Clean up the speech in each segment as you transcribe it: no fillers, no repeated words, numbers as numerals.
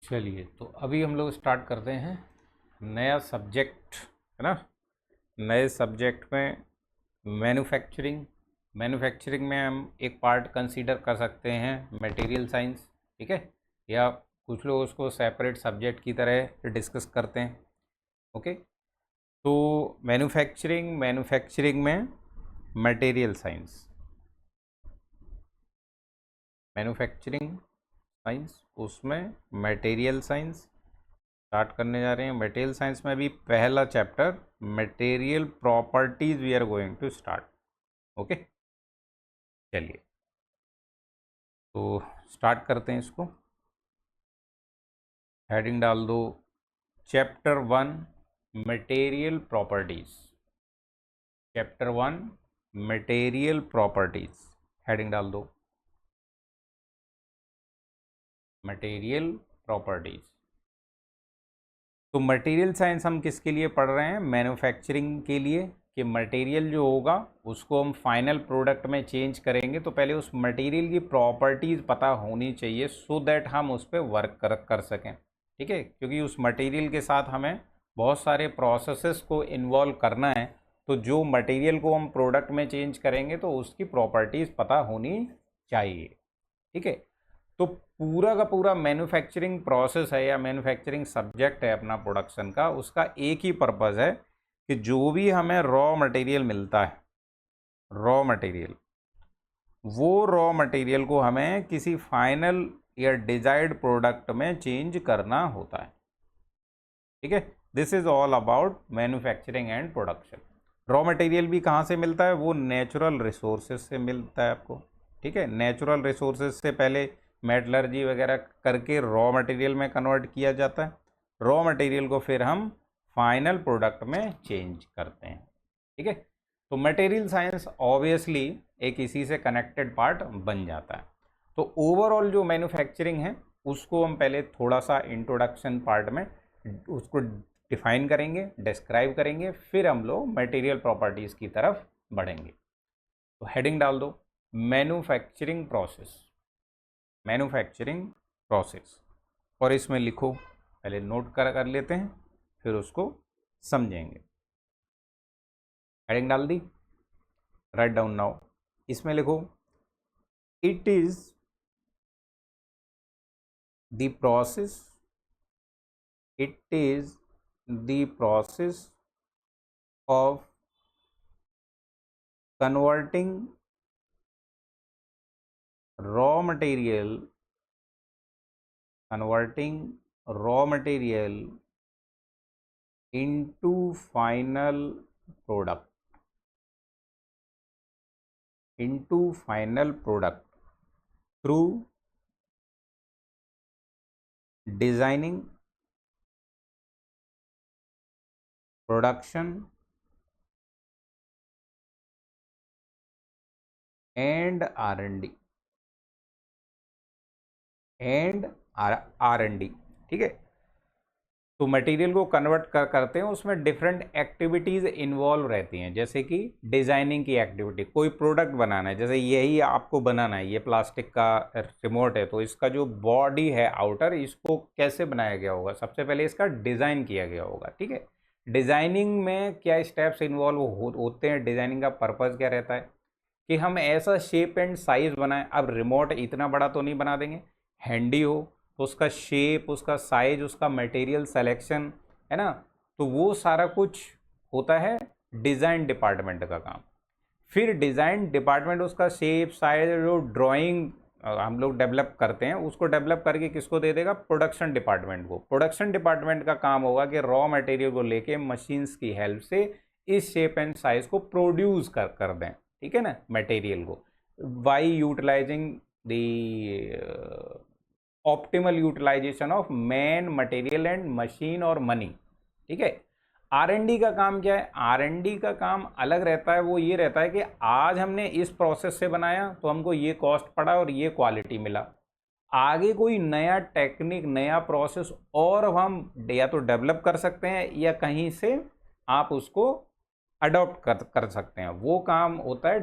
चलिए, तो अभी हम लोग स्टार्ट करते हैं नया सब्जेक्ट, है ना। नए सब्जेक्ट में मैन्युफैक्चरिंग। मैन्युफैक्चरिंग में हम एक पार्ट कंसीडर कर सकते हैं मटेरियल साइंस, ठीक है। या कुछ लोग उसको सेपरेट सब्जेक्ट की तरह डिस्कस करते हैं। ओके, तो मैन्युफैक्चरिंग में मटेरियल साइंस, मैन्युफैक्चरिंग साइंस, उसमें मटेरियल साइंस स्टार्ट करने जा रहे हैं। मटेरियल साइंस में भी पहला chapter material properties we are going to start. Okay, चलिए तो स्टार्ट करते हैं इसको। हेडिंग डाल दो chapter 1 material properties. Chapter 1 material properties, heading डाल दो मटेरियल प्रॉपर्टीज। तो मटेरियल साइंस हम किसके लिए पढ़ रहे हैं? मैन्युफैक्चरिंग के लिए, कि मटेरियल जो होगा उसको हम फाइनल प्रोडक्ट में चेंज करेंगे, तो पहले उस मटेरियल की प्रॉपर्टीज़ पता होनी चाहिए सो दैट हम उस पर वर्क कर सकें, ठीक है। क्योंकि उस मटेरियल के साथ हमें बहुत सारे प्रोसेसेस को इन्वॉल्व करना है, तो जो मटेरियल को हम प्रोडक्ट में चेंज करेंगे तो उसकी प्रॉपर्टीज़ पता होनी चाहिए, ठीक है। तो पूरा का पूरा मैन्युफैक्चरिंग प्रोसेस है या मैन्युफैक्चरिंग सब्जेक्ट है अपना प्रोडक्शन का, उसका एक ही पर्पज़ है कि जो भी हमें रॉ मटेरियल मिलता है, रॉ मटेरियल, वो रॉ मटेरियल को हमें किसी फाइनल या डिजायर्ड प्रोडक्ट में चेंज करना होता है, ठीक है। This is all about manufacturing and production. Raw material भी कहाँ से मिलता है? वो नेचुरल रिसोर्सेज से मिलता है आपको, ठीक है। नेचुरल रिसोर्सेज से पहले मेटलर्जी वगैरह करके रॉ मटेरियल में कन्वर्ट किया जाता है। रॉ मटेरियल को फिर हम फाइनल प्रोडक्ट में चेंज करते हैं, ठीक है। तो मटेरियल साइंस ऑब्वियसली एक इसी से कनेक्टेड पार्ट बन जाता है। तो ओवरऑल जो मैन्युफैक्चरिंग है उसको हम पहले थोड़ा सा इंट्रोडक्शन पार्ट में उसको डिफाइन करेंगे, डिस्क्राइब करेंगे, फिर हम लोग मटेरियल प्रॉपर्टीज़ की तरफ बढ़ेंगे। तो हेडिंग डाल दो मैन्युफैक्चरिंग प्रोसेस, मैन्युफैक्चरिंग प्रोसेस, और इसमें लिखो, पहले नोट कर लेते हैं फिर उसको समझेंगे। हेडिंग डाल दी, राइट डाउन नाउ। इसमें लिखो it is the process, it is the process of converting raw material, converting raw material into final product, into final product through designing, production and R&D, and R&D, ठीक है। तो material को convert करते हैं, उसमें different activities involve रहती हैं, जैसे कि डिज़ाइनिंग की एक्टिविटी, कोई प्रोडक्ट बनाना है, जैसे यही आपको बनाना है, ये प्लास्टिक का रिमोट है, तो इसका जो बॉडी है आउटर, इसको कैसे बनाया गया होगा? सबसे पहले इसका डिज़ाइन किया गया होगा, ठीक है। डिज़ाइनिंग में क्या स्टेप्स इन्वॉल्व होते हैं? डिज़ाइनिंग का पर्पज़ क्या रहता है कि हम ऐसा शेप एंड साइज़ बनाएं। अब रिमोट इतना बड़ा तो नहीं बना देंगे, हैंडी हो, तो उसका शेप, उसका साइज, उसका मटेरियल सिलेक्शन, है ना, तो वो सारा कुछ होता है डिज़ाइन डिपार्टमेंट का काम। फिर डिज़ाइन डिपार्टमेंट उसका शेप साइज जो ड्राइंग हम लोग डेवलप करते हैं, उसको डेवलप करके किसको दे देगा? प्रोडक्शन डिपार्टमेंट को। प्रोडक्शन डिपार्टमेंट का काम होगा कि रॉ मटेरियल को लेके मशीन्स की हेल्प से इस शेप एंड साइज को प्रोड्यूस कर दें, ठीक है ना, मटेरियल को, by utilising the optimal utilisation of man, material and machine और मनी, ठीक है। R&D का काम क्या है? R&D का काम अलग रहता है, वो ये रहता है कि आज हमने इस प्रोसेस से बनाया तो हमको ये कॉस्ट पड़ा और ये क्वालिटी मिला, आगे कोई नया टेक्निक, नया प्रोसेस और हम या तो डेवलप कर सकते हैं या कहीं से आप उसको अडॉप्ट कर सकते हैं। वो काम होता है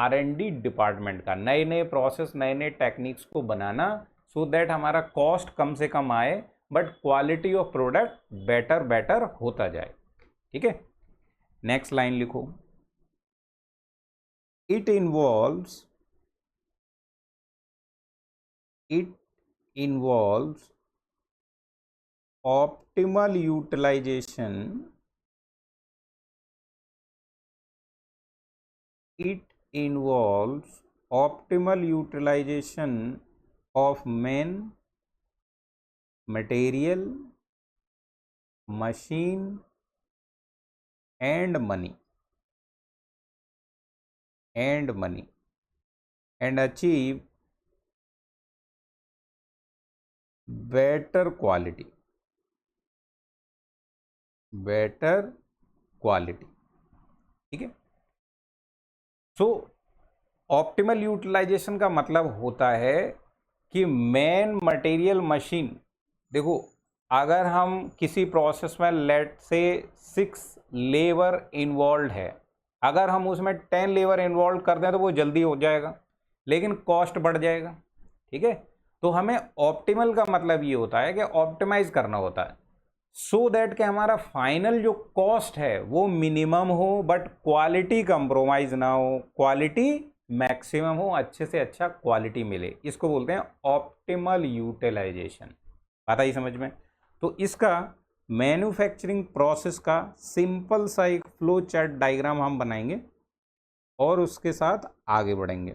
R&D डिपार्टमेंट का, नए नए प्रोसेस, नए नए टेक्निक्स को बनाना, सो दैट हमारा कॉस्ट कम से कम आए, but quality of product better better होता जाए। ठीक है, नेक्स्ट लाइन लिखो, it involves optimal utilization of man, material, machine and money and achieve better quality। ठीक है, सो ऑप्टिमल यूटिलाइजेशन का मतलब होता है कि मैन, मटेरियल, मशीन, देखो अगर हम किसी प्रोसेस में लेट से 6 लेबर इन्वॉल्व है, अगर हम उसमें 10 लेबर इन्वॉल्व कर दें तो वो जल्दी हो जाएगा, लेकिन कॉस्ट बढ़ जाएगा। ठीक है, तो हमें ऑप्टिमल का मतलब ये होता है कि ऑप्टिमाइज करना होता है, सो दैट कि हमारा फाइनल जो कॉस्ट है वो मिनिमम हो बट क्वालिटी कंप्रोमाइज ना हो, क्वालिटी मैक्सिमम हो, अच्छे से अच्छा क्वालिटी मिले, इसको बोलते हैं ऑप्टिमल यूटिलाइजेशन। बात आई समझ में? तो इसका मैन्युफैक्चरिंग प्रोसेस का सिंपल सा एक फ्लो चार्ट डायग्राम हम बनाएंगे और उसके साथ आगे बढ़ेंगे।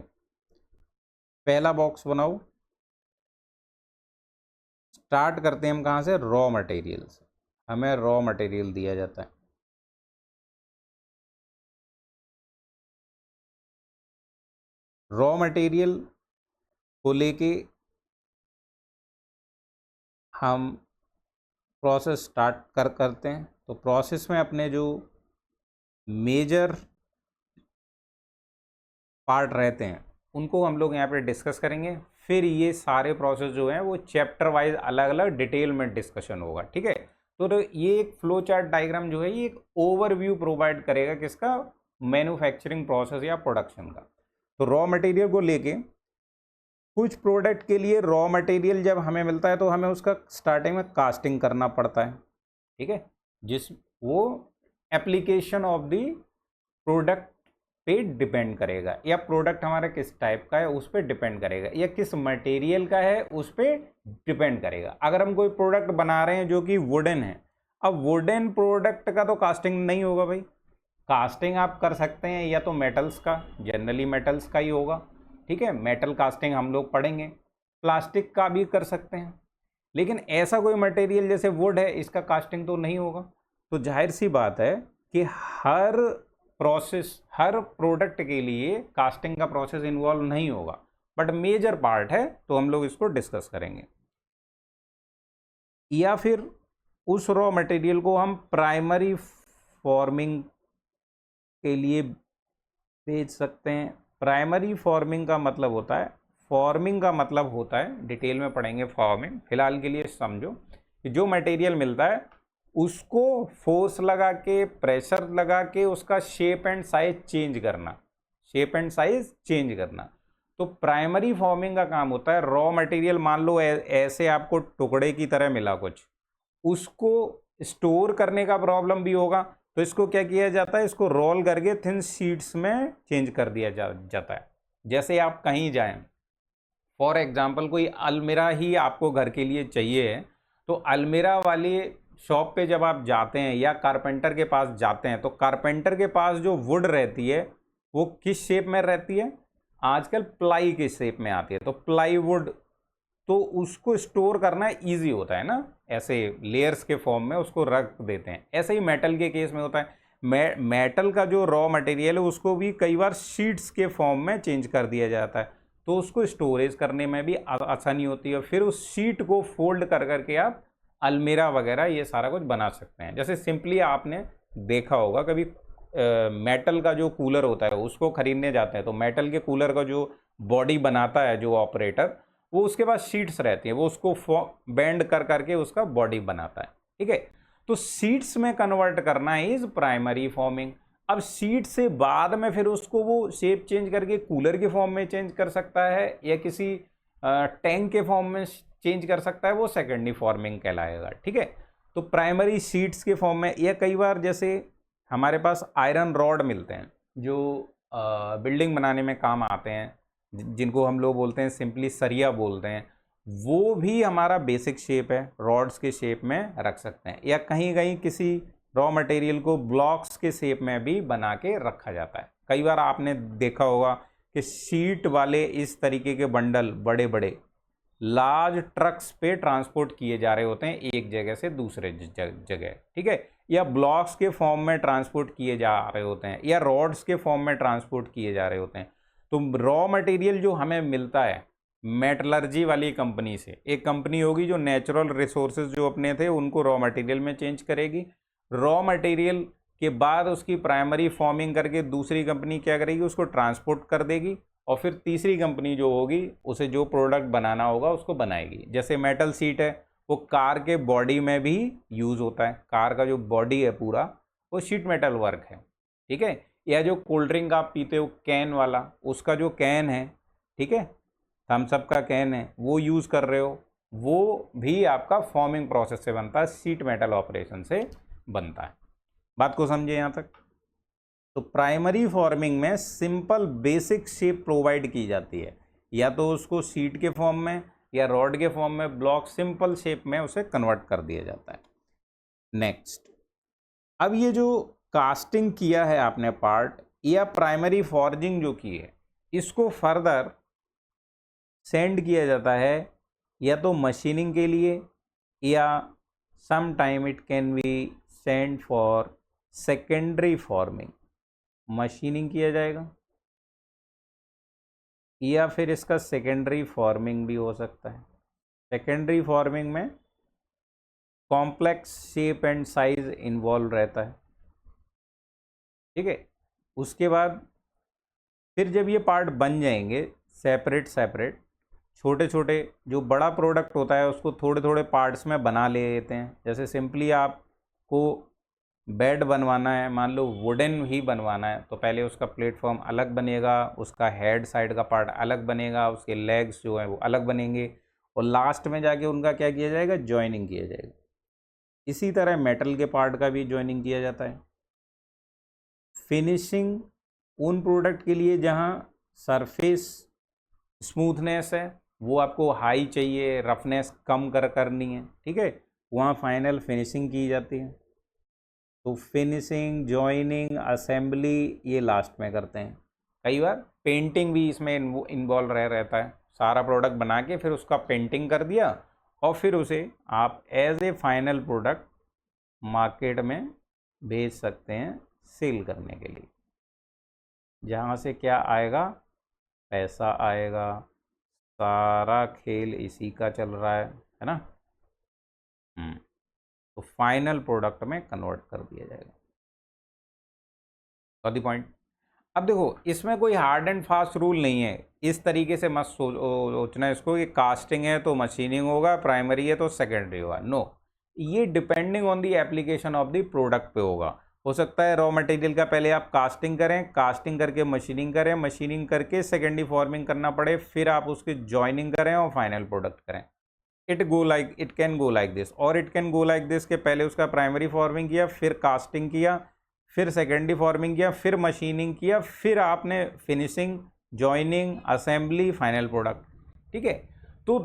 पहला बॉक्स बनाओ, स्टार्ट करते हैं हम कहाँ से? रॉ मटेरियल से। हमें रॉ मटेरियल दिया जाता है, रॉ मटेरियल को लेके हम प्रोसेस स्टार्ट करते हैं। तो प्रोसेस में अपने जो मेजर पार्ट रहते हैं उनको हम लोग यहाँ पे डिस्कस करेंगे, फिर ये सारे प्रोसेस जो हैं वो चैप्टर वाइज अलग अलग डिटेल में डिस्कशन होगा। ठीक है, तो ये एक फ्लो चार्ट डायग्राम जो है ये एक ओवरव्यू प्रोवाइड करेगा किसका? मैन्युफैक्चरिंग प्रोसेस या प्रोडक्शन का। तो रॉ मटेरियल को लेके कुछ प्रोडक्ट के लिए रॉ मटेरियल जब हमें मिलता है तो हमें उसका स्टार्टिंग में कास्टिंग करना पड़ता है। ठीक है, जिस वो एप्लीकेशन ऑफ द प्रोडक्ट पे डिपेंड करेगा, या प्रोडक्ट हमारा किस टाइप का है उस पर डिपेंड करेगा, या किस मटेरियल का है उस पर डिपेंड करेगा। अगर हम कोई प्रोडक्ट बना रहे हैं जो कि वुडन है, अब वुडन प्रोडक्ट का तो कास्टिंग नहीं होगा भाई, कास्टिंग आप कर सकते हैं या तो मेटल्स का, जनरली मेटल्स का ही होगा। ठीक है, मेटल कास्टिंग हम लोग पढ़ेंगे, प्लास्टिक का भी कर सकते हैं, लेकिन ऐसा कोई मटेरियल जैसे वुड है इसका कास्टिंग तो नहीं होगा। तो जाहिर सी बात है कि हर प्रोसेस, हर प्रोडक्ट के लिए कास्टिंग का प्रोसेस इन्वॉल्व नहीं होगा, बट मेजर पार्ट है तो हम लोग इसको डिस्कस करेंगे। या फिर उस रॉ मटेरियल को हम प्राइमरी फॉर्मिंग के लिए भेज सकते हैं। प्राइमरी फॉर्मिंग का मतलब होता है, फॉर्मिंग का मतलब होता है, डिटेल में पढ़ेंगे फॉर्मिंग, फिलहाल के लिए समझो कि जो मटेरियल मिलता है उसको फोर्स लगा के, प्रेशर लगा के उसका शेप एंड साइज चेंज करना, शेप एंड साइज चेंज करना। तो प्राइमरी फॉर्मिंग का काम होता है, रॉ मटेरियल मान लो ऐसे आपको टुकड़े की तरह मिला कुछ, उसको स्टोर करने का प्रॉब्लम भी होगा, तो इसको क्या किया जाता है? इसको रोल करके थिन शीट्स में चेंज कर दिया जाता है। जैसे आप कहीं जाएं, फॉर एग्जांपल कोई अलमीरा ही आपको घर के लिए चाहिए है, तो अलमीरा वाली शॉप पे जब आप जाते हैं या कारपेंटर के पास जाते हैं, तो कारपेंटर के पास जो वुड रहती है वो किस शेप में रहती है? आजकल प्लाई के शेप में आती है, तो प्लाई वुड, तो उसको स्टोर करना इजी होता है ना, ऐसे लेयर्स के फॉर्म में उसको रख देते हैं। ऐसे ही मेटल के केस में होता है, मेटल का जो रॉ मटेरियल है उसको भी कई बार शीट्स के फॉर्म में चेंज कर दिया जाता है, तो उसको स्टोरेज करने में भी आसानी होती है। फिर उस शीट को फोल्ड कर करके आप अलमीरा वगैरह ये सारा कुछ बना सकते हैं। जैसे सिंपली आपने देखा होगा कभी मेटल का जो कूलर होता है उसको खरीदने जाते हैं, तो मेटल के कूलर का जो बॉडी बनाता है जो ऑपरेटर, वो उसके पास शीट्स रहती हैं, वो उसको बेंड कर करके उसका बॉडी बनाता है। ठीक है, तो शीट्स में कन्वर्ट करना इज प्राइमरी फॉर्मिंग। अब शीट से बाद में फिर उसको वो शेप चेंज करके कूलर के फॉर्म में चेंज कर सकता है, या किसी टैंक के फॉर्म में चेंज कर सकता है, वो सेकेंडरी फॉर्मिंग कहलाएगा। ठीक है, तो प्राइमरी शीट्स के फॉर्म में, या कई बार जैसे हमारे पास आयरन रॉड मिलते हैं जो बिल्डिंग बनाने में काम आते हैं, जिनको हम लोग बोलते हैं सिंपली सरिया बोलते हैं, वो भी हमारा बेसिक शेप है, रॉड्स के शेप में रख सकते हैं। या कहीं कहीं किसी रॉ मटेरियल को ब्लॉक्स के शेप में भी बना के रखा जाता है। कई बार आपने देखा होगा कि शीट वाले इस तरीके के बंडल बड़े बड़े लार्ज ट्रक्स पे ट्रांसपोर्ट किए जा रहे होते हैं एक जगह से दूसरे जगह। ठीक है, या ब्लॉक्स के फॉर्म में ट्रांसपोर्ट किए जा रहे होते हैं, या रॉड्स के फॉर्म में ट्रांसपोर्ट किए जा रहे होते हैं। तो रॉ मटेरियल जो हमें मिलता है मेटलर्जी वाली कंपनी से, एक कंपनी होगी जो नेचुरल रिसोर्सेज जो अपने थे उनको रॉ मटेरियल में चेंज करेगी, रॉ मटेरियल के बाद उसकी प्राइमरी फॉर्मिंग करके दूसरी कंपनी क्या करेगी, उसको ट्रांसपोर्ट कर देगी, और फिर तीसरी कंपनी जो होगी उसे जो प्रोडक्ट बनाना होगा उसको बनाएगी। जैसे मेटल सीट है, वो कार के बॉडी में भी यूज़ होता है, कार का जो बॉडी है पूरा वो शीट मेटल वर्क है। ठीक है, या जो कोल्ड ड्रिंक आप पीते हो कैन वाला, उसका जो कैन है, ठीक है, थम्स अप का कैन है, वो यूज़ कर रहे हो, वो भी आपका फॉर्मिंग प्रोसेस से बनता है, शीट मेटल ऑपरेशन से बनता है। बात को समझे यहाँ तक? तो प्राइमरी फॉर्मिंग में सिंपल बेसिक शेप प्रोवाइड की जाती है, या तो उसको शीट के फॉर्म में या रॉड के फॉर्म में ब्लॉक सिंपल शेप में उसे कन्वर्ट कर दिया जाता है। नेक्स्ट, अब ये जो कास्टिंग किया है आपने पार्ट, या प्राइमरी फॉर्जिंग जो की है, इसको फर्दर सेंड किया जाता है या तो मशीनिंग के लिए, या some time it can be send for secondary forming, machining किया जाएगा, या फिर इसका सेकेंडरी फॉर्मिंग भी हो सकता है। सेकेंडरी फॉर्मिंग में complex shape and size involve रहता है। ठीक है, उसके बाद फिर जब ये पार्ट बन जाएंगे सेपरेट सेपरेट, छोटे छोटे, जो बड़ा प्रोडक्ट होता है उसको थोड़े थोड़े पार्ट्स में बना लेते हैं। जैसे सिंपली आपको बेड बनवाना है, मान लो वुडन ही बनवाना है, तो पहले उसका प्लेटफॉर्म अलग बनेगा, उसका हेड साइड का पार्ट अलग बनेगा, उसके लेग्स जो हैं वो अलग बनेंगे, और लास्ट में जाके उनका क्या किया जाएगा, जॉइनिंग किया जाएगा। इसी तरह मेटल के पार्ट का भी जॉइनिंग किया जाता है। फिनिशिंग उन प्रोडक्ट के लिए जहाँ सरफेस स्मूथनेस है वो आपको हाई चाहिए, रफनेस कम करनी है, ठीक है, वहाँ फाइनल फिनिशिंग की जाती है। तो फिनिशिंग, जॉइनिंग, असेंबली ये लास्ट में करते हैं। कई बार पेंटिंग भी इसमें इन्वॉल्व रहता है, सारा प्रोडक्ट बना के फिर उसका पेंटिंग कर दिया, और फिर उसे आप as a final product market में भेज सकते हैं सेल करने के लिए, जहाँ से क्या आएगा, पैसा आएगा। सारा खेल इसी का चल रहा है ना। तो फाइनल प्रोडक्ट में कन्वर्ट कर दिया जाएगा। Got the point? अब देखो, इसमें कोई हार्ड एंड फास्ट रूल नहीं है, इस तरीके से मत सोचना इसको कि कास्टिंग है तो मशीनिंग होगा, प्राइमरी है तो सेकेंडरी होगा। नो, ये depending on the application of the product पे होगा। हो सकता है रॉ मटेरियल का पहले आप कास्टिंग करें, कास्टिंग करके मशीनिंग करें, मशीनिंग करके सेकेंडरी फॉर्मिंग करना पड़े, फिर आप उसकी जॉइनिंग करें और फाइनल प्रोडक्ट करें। It can go like this, और it can go like this के पहले उसका प्राइमरी फॉर्मिंग किया, फिर कास्टिंग किया, फिर सेकेंडरी फॉर्मिंग किया, फिर मशीनिंग किया, फिर आपने finishing, joining, assembly, final product. ठीक है, तो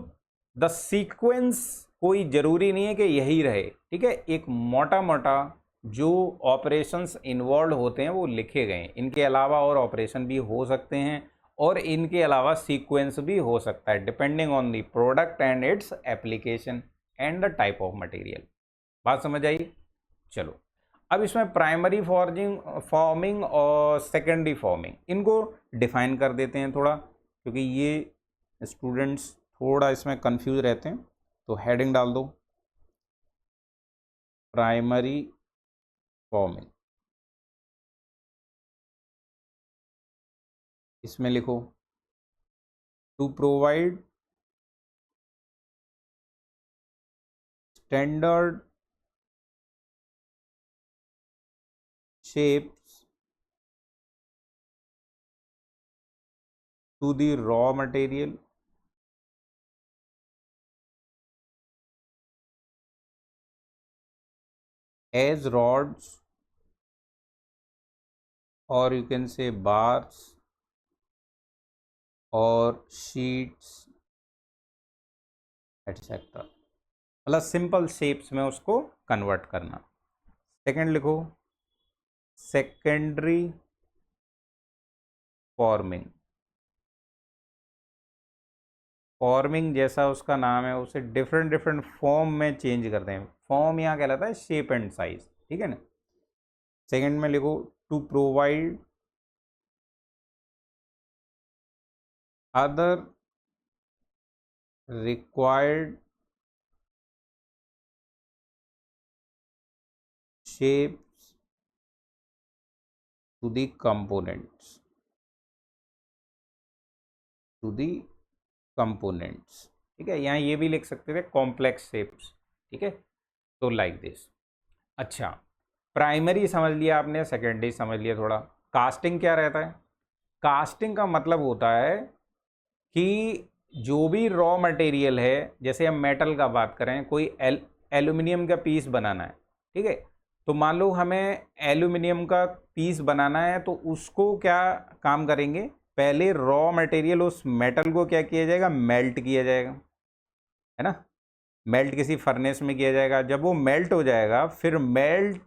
द सीक्वेंस कोई ज़रूरी नहीं है कि यही रहे। ठीक है, एक मोटा मोटा जो ऑपरेशंस इन्वॉल्व होते हैं वो लिखे गए हैं, इनके अलावा और ऑपरेशन भी हो सकते हैं, और इनके अलावा सीक्वेंस भी हो सकता है, depending on the product and its application and the type of material. बात समझ आई? चलो, अब इसमें प्राइमरी फॉर्मिंग और सेकेंडरी फॉर्मिंग, इनको डिफाइन कर देते हैं थोड़ा, क्योंकि ये स्टूडेंट्स थोड़ा इसमें कंफ्यूज रहते हैं। तो हेडिंग डाल दो, प्राइमरी फॉर्मिंग। इसमें लिखो, to provide standard shapes to the raw material as rods or you can say bars or sheets etcetera, मतलब सिंपल शेप्स में उसको कन्वर्ट करना। सेकंड लिखो सेकेंडरी फॉर्मिंग। फॉर्मिंग जैसा उसका नाम है, उसे डिफरेंट डिफरेंट फॉर्म में चेंज करते हैं। फॉर्म यहाँ कहलाता है शेप एंड साइज, ठीक है ना। सेकंड में लिखो to provide other required shapes to the components, ठीक है। यहाँ ये भी लिख सकते थे कॉम्प्लेक्स शेप्स, ठीक है। तो लाइक दिस। अच्छा, प्राइमरी समझ लिया आपने, सेकेंडरी समझ लिया। थोड़ा कास्टिंग क्या रहता है? कास्टिंग का मतलब होता है कि जो भी रॉ मटेरियल है, जैसे हम मेटल का बात करें, कोई एल्यूमिनियम का पीस बनाना है, ठीक है। तो मान लो हमें एल्यूमिनियम का पीस बनाना है, तो उसको क्या काम करेंगे, पहले रॉ मटेरियल उस मेटल को क्या किया जाएगा, मेल्ट किया जाएगा, है ना। मेल्ट किसी फर्नेस में किया जाएगा। जब वो मेल्ट हो जाएगा, फिर मेल्ट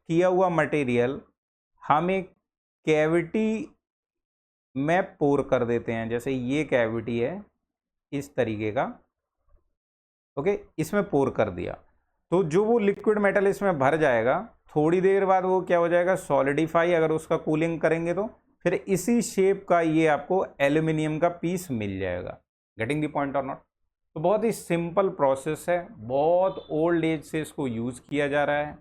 किया हुआ मटेरियल हम एक कैविटी में पोर कर देते हैं। जैसे ये कैविटी है इस तरीके का, ओके, इसमें पोर कर दिया, तो जो वो लिक्विड मेटल इसमें भर जाएगा, थोड़ी देर बाद वो क्या हो जाएगा, सॉलिडिफाई। अगर उसका कूलिंग करेंगे तो फिर इसी शेप का ये आपको एल्यूमिनियम का पीस मिल जाएगा। गेटिंग द पॉइंट और नॉट? तो बहुत ही सिंपल प्रोसेस है, बहुत ओल्ड एज से इसको यूज किया जा रहा है।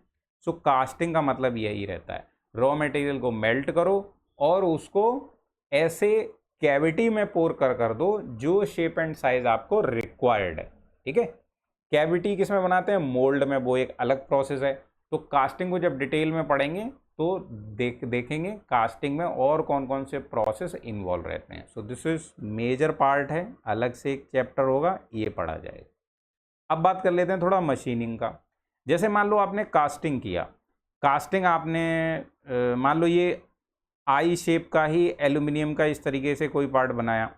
सो कास्टिंग का मतलब यही रहता है, रॉ मटेरियल को मेल्ट करो और उसको ऐसे कैविटी में पोर कर दो जो शेप एंड साइज आपको रिक्वायर्ड है, ठीक है। कैविटी किस में बनाते हैं, मोल्ड में, वो एक अलग प्रोसेस है। तो कास्टिंग को जब डिटेल में पढ़ेंगे तो देखेंगे कास्टिंग में और कौन कौन से प्रोसेस इन्वॉल्व रहते हैं। So this is major part है, अलग से एक चैप्टर होगा, ये पढ़ा जाएगा। अब बात कर लेते हैं थोड़ा मशीनिंग का। जैसे मान लो आपने कास्टिंग किया, कास्टिंग आपने मान लो ये आई शेप का ही एल्यूमिनियम का इस तरीके से कोई पार्ट बनाया,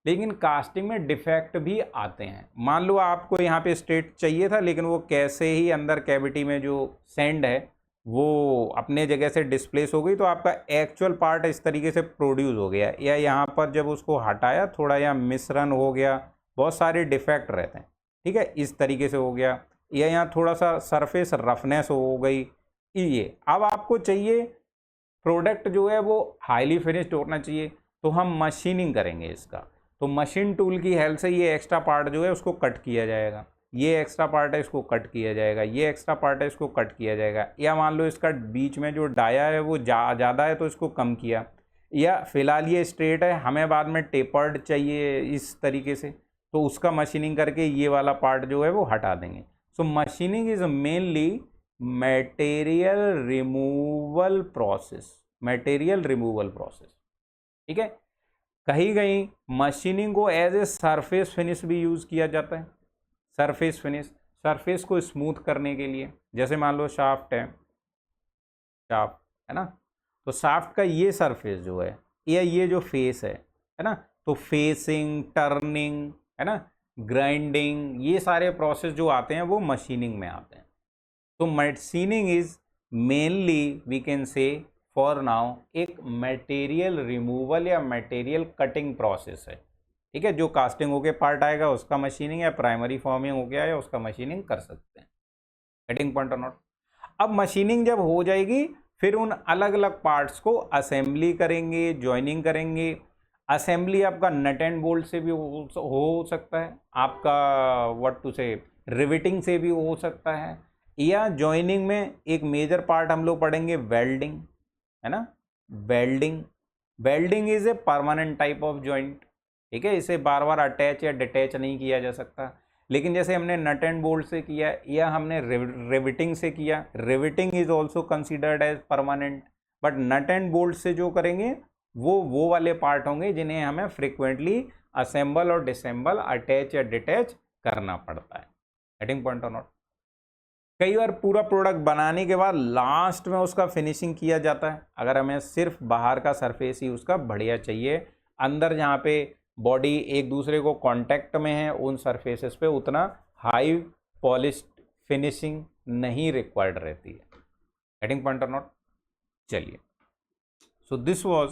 लेकिन कास्टिंग में डिफेक्ट भी आते हैं। मान लो आपको यहाँ पे स्ट्रेट चाहिए था, लेकिन वो कैसे ही अंदर कैविटी में जो सैंड है वो अपने जगह से डिस्प्लेस हो गई, तो आपका एक्चुअल पार्ट इस तरीके से प्रोड्यूस हो गया, या यहाँ पर जब उसको हटाया थोड़ा यहाँ मिश्रण हो गया, बहुत सारे डिफेक्ट रहते हैं, ठीक है, इस तरीके से हो गया, या यहाँ थोड़ा सा सरफेस रफनेस हो गई। ये अब आपको चाहिए प्रोडक्ट जो है वो हाईली फिनिश्ड होना चाहिए, तो हम मशीनिंग करेंगे इसका। तो मशीन टूल की हेल्प से ये एक्स्ट्रा पार्ट जो है उसको कट किया जाएगा, ये एक्स्ट्रा पार्ट है इसको कट किया जाएगा, ये एक्स्ट्रा पार्ट है इसको कट किया जाएगा, या मान लो इसका बीच में जो डाया है वो ज़्यादा है तो इसको कम किया, या फिलहाल ये स्ट्रेट है, हमें बाद में टेपर्ड चाहिए इस तरीके से, तो उसका मशीनिंग करके ये वाला पार्ट जो है वो हटा देंगे। So machining is mainly material removal process, material removal process, ठीक है। कहीं कहीं मशीनिंग को एज ए सरफेस फिनिश भी यूज़ किया जाता है। सरफेस फिनिश, सरफेस को स्मूथ करने के लिए, जैसे मान लो शाफ्ट है, शाफ्ट है ना, तो शाफ्ट का ये सरफेस जो है, या ये जो फेस है ना, तो फेसिंग, टर्निंग, है ना, ग्राइंडिंग, ये सारे प्रोसेस जो आते हैं वो मशीनिंग में आते हैं। तो machining is mainly we can say for now एक मटेरियल रिमूवल या मटेरियल कटिंग प्रोसेस है, ठीक है। जो कास्टिंग होके पार्ट आएगा उसका मशीनिंग, या प्राइमरी फॉर्मिंग होके आया उसका मशीनिंग कर सकते हैं। कटिंग पॉइंट और नॉट? अब मशीनिंग जब हो जाएगी, फिर उन अलग अलग पार्ट्स को असेंबली करेंगे, ज्वाइनिंग करेंगे। असेंबली आपका नट एंड बोल्ट से भी हो सकता है, आपका व्हाट टू से रिविटिंग से भी हो सकता है, या ज्वाइनिंग में एक मेजर पार्ट हम लोग पढ़ेंगे वेल्डिंग, है ना। Welding, welding is a permanent type of joint, ठीक है, इसे बार बार अटैच या डिटैच नहीं किया जा सकता। लेकिन जैसे हमने नट एंड बोल्ट से किया या हमने रिविटिंग से किया, riveting is also considered as permanent, but nut and bolt से जो करेंगे वो वाले पार्ट होंगे जिन्हें हमें फ्रिक्वेंटली असेंबल और डिसेंबल, अटैच या डिटैच करना पड़ता है। गेटिंग पॉइंट और नॉट? कई बार पूरा प्रोडक्ट बनाने के बाद लास्ट में उसका फिनिशिंग किया जाता है, अगर हमें सिर्फ बाहर का सरफेस ही उसका बढ़िया चाहिए, अंदर जहाँ पे बॉडी एक दूसरे को कांटेक्ट में है उन सरफेसेस पे उतना हाई पॉलिश्ड फिनिशिंग नहीं रिक्वायर्ड रहती है। गेटिंग पॉइंट और नॉट? चलिए, so this was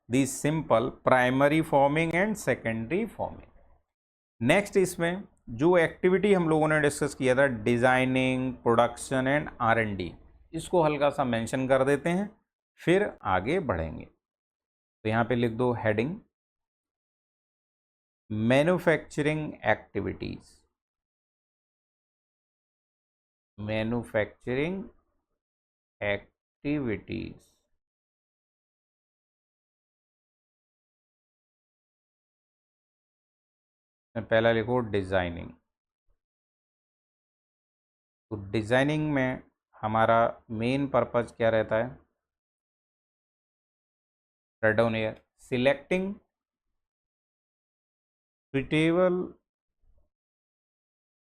the simple primary forming and secondary forming. Next इसमें जो एक्टिविटी हम लोगों ने डिस्कस किया था, डिजाइनिंग, प्रोडक्शन एंड R&D, इसको हल्का सा मेंशन कर देते हैं, फिर आगे बढ़ेंगे। तो यहाँ पे लिख दो heading, manufacturing activities. Manufacturing activities, पहला लिखो डिजाइनिंग। तो डिजाइनिंग में हमारा मेन पर्पज क्या रहता है? Write down here, selecting suitable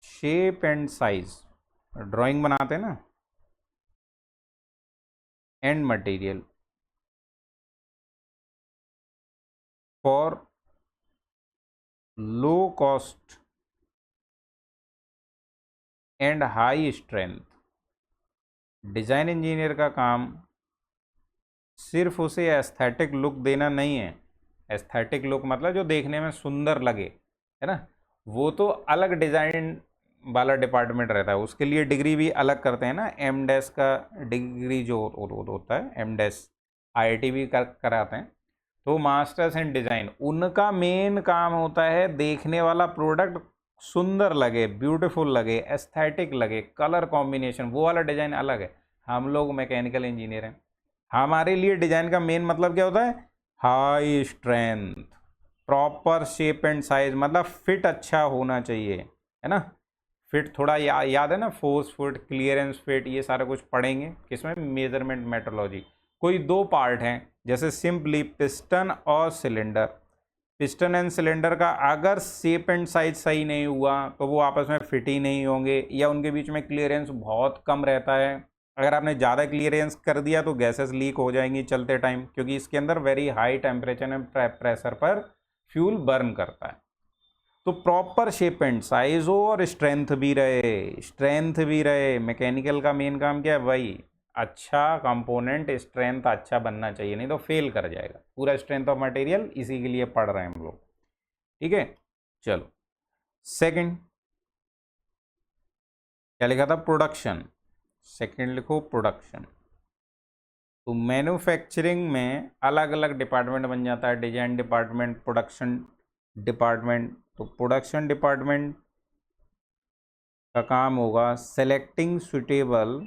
shape and size, drawing बनाते हैं ना, and material for low cost and high strength. Design engineer का काम सिर्फ उसे एस्थेटिक लुक देना नहीं है। एस्थेटिक लुक मतलब जो देखने में सुंदर लगे, है ना, वो तो अलग डिजाइन वाला डिपार्टमेंट रहता है, उसके लिए डिग्री भी अलग करते हैं ना, एमडेस का डिग्री जो होता है, एमडेस आईआईटी भी कराते हैं। तो मास्टर्स इन डिजाइन, उनका मेन काम होता है देखने वाला प्रोडक्ट सुंदर लगे, ब्यूटीफुल लगे, एस्थेटिक लगे, कलर कॉम्बिनेशन, वो वाला डिजाइन अलग है। हम लोग मैकेनिकल इंजीनियर हैं, हमारे लिए डिजाइन का मेन मतलब क्या होता है? High strength, proper shape and size, मतलब फिट अच्छा होना चाहिए, है ना। फिट थोड़ा याद है ना, फोर्स फिट, क्लियरेंस फिट, ये सारा कुछ पढ़ेंगे किसमें? Measurement metrology. कोई दो पार्ट हैं, जैसे सिंपली पिस्टन और सिलेंडर। पिस्टन एंड सिलेंडर का अगर शेप एंड साइज सही नहीं हुआ तो वो आपस में फिट ही नहीं होंगे, या उनके बीच में क्लियरेंस बहुत कम रहता है। अगर आपने ज़्यादा क्लियरेंस कर दिया तो गैसेस लीक हो जाएंगी चलते टाइम, क्योंकि इसके अंदर very high temperature and pressure पर फ्यूल बर्न करता है। तो प्रॉपर शेप एंड साइज हो और स्ट्रेंथ भी रहे, स्ट्रेंथ भी रहे। मैकेनिकल का मेन काम क्या है भाई? अच्छा कंपोनेंट स्ट्रेंथ अच्छा बनना चाहिए, नहीं तो फेल कर जाएगा। पूरा स्ट्रेंथ ऑफ मटेरियल इसी के लिए पढ़ रहे हैं हम लोग, ठीक है। चलो, सेकंड क्या लिखा था? प्रोडक्शन। सेकंड लिखो प्रोडक्शन। तो मैन्युफैक्चरिंग में अलग अलग डिपार्टमेंट बन जाता है, डिजाइन डिपार्टमेंट, प्रोडक्शन डिपार्टमेंट। तो प्रोडक्शन डिपार्टमेंट का काम होगा selecting suitable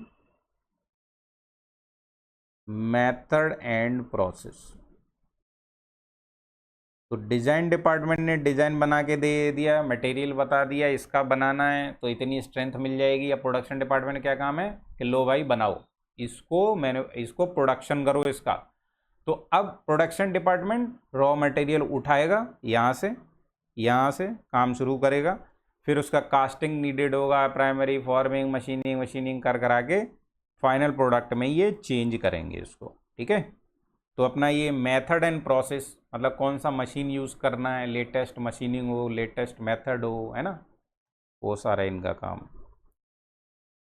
method and process. तो डिजाइन डिपार्टमेंट ने डिजाइन बना के दे दिया, मटेरियल बता दिया इसका बनाना है तो इतनी स्ट्रेंथ मिल जाएगी। या प्रोडक्शन डिपार्टमेंट क्या काम है कि लो भाई बनाओ इसको, मैंने इसको प्रोडक्शन करो इसका। तो अब प्रोडक्शन डिपार्टमेंट रॉ मटेरियल उठाएगा, यहाँ से काम शुरू करेगा, फिर उसका कास्टिंग नीडेड होगा, प्राइमरी फॉर्मिंग, मशीनिंग मशीनिंग कर करा के फाइनल प्रोडक्ट में ये चेंज करेंगे इसको, ठीक है। तो अपना ये मेथड एंड प्रोसेस, मतलब कौन सा मशीन यूज़ करना है, लेटेस्ट मशीनिंग हो, लेटेस्ट मेथड हो, है ना, वो सारा इनका काम।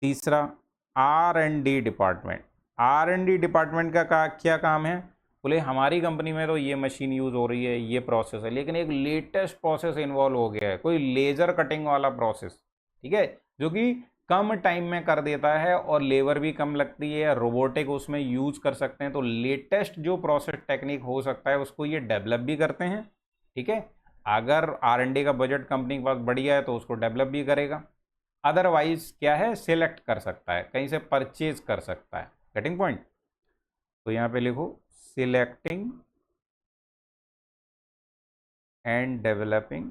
तीसरा, R&D डिपार्टमेंट। R&D डिपार्टमेंट का क्या काम है? बोले हमारी कंपनी में तो ये मशीन यूज़ हो रही है, ये प्रोसेस है, लेकिन एक लेटेस्ट प्रोसेस इन्वॉल्व हो गया है, कोई लेज़र कटिंग वाला प्रोसेस, ठीक है, जो कि कम टाइम में कर देता है और लेबर भी कम लगती है, रोबोटिक उसमें यूज कर सकते हैं। तो लेटेस्ट जो प्रोसेस टेक्निक हो सकता है उसको ये डेवलप भी करते हैं, ठीक है। अगर R&D का बजट कंपनी के पास बढ़िया है तो उसको डेवलप भी करेगा, अदरवाइज क्या है, सिलेक्ट कर सकता है, कहीं से परचेज कर सकता है। Getting point? तो यहाँ पे लिखो selecting and developing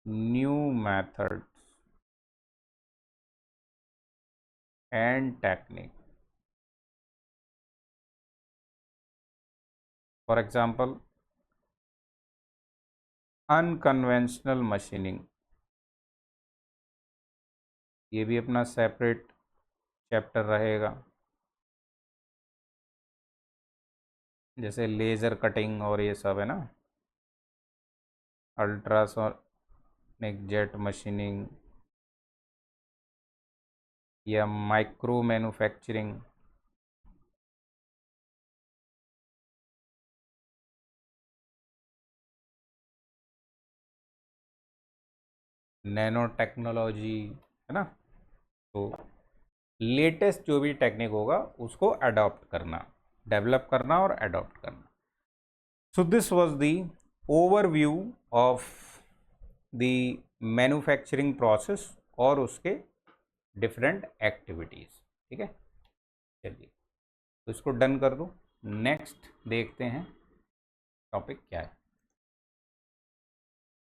new methods and technique. For example unconventional machining, ये भी अपना सेपरेट चैप्टर रहेगा, जैसे लेज़र कटिंग और ये सब है ना, अल्ट्रासोनिक जेट मशीनिंग या माइक्रो मैन्युफैक्चरिंग, नैनो टेक्नोलॉजी, है ना। तो लेटेस्ट जो भी टेक्निक होगा उसको अडॉप्ट करना, डेवलप करना और अडॉप्ट करना। So this was the overview of the manufacturing process और उसके डिफरेंट एक्टिविटीज़। ठीक है, चलिए तो इसको डन कर दो। नेक्स्ट देखते हैं टॉपिक क्या है।